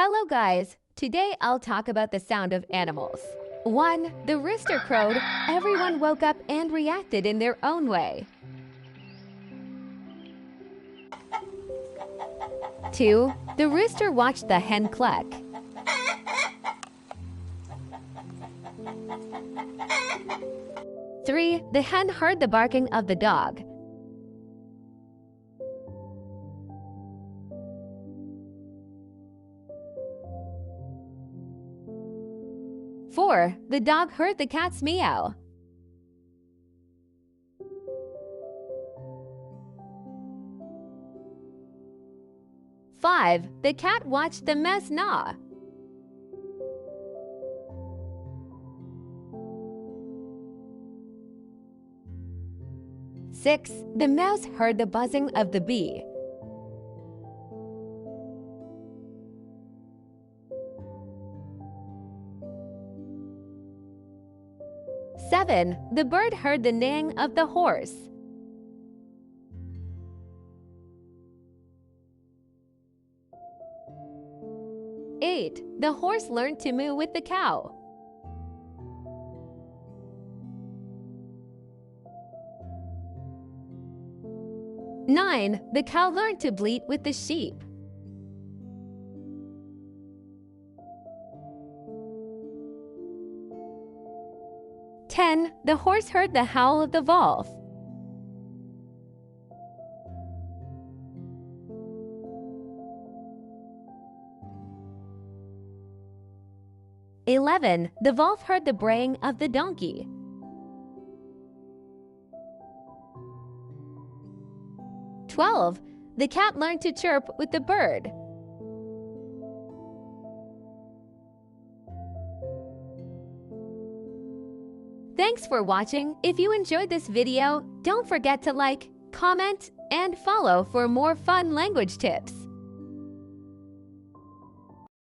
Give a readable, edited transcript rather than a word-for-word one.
Hello guys, today I'll talk about the sound of animals. 1. The rooster crowed. Everyone woke up and reacted in their own way. 2. The rooster watched the hen cluck. 3. The hen heard the barking of the dog. 4. The dog heard the cat's meow. 5. The cat watched the mouse gnaw. 6. The mouse heard the buzzing of the bee. 7. The bird heard the neighing of the horse. 8. The horse learned to moo with the cow. 9. The cow learned to bleat with the sheep. 10. The horse heard the howl of the wolf. 11. The wolf heard the braying of the donkey. 12. The cat learned to chirp with the bird. 'Thanks for watching. If you enjoyed this video, don't forget to like, comment, and follow for more fun language tips.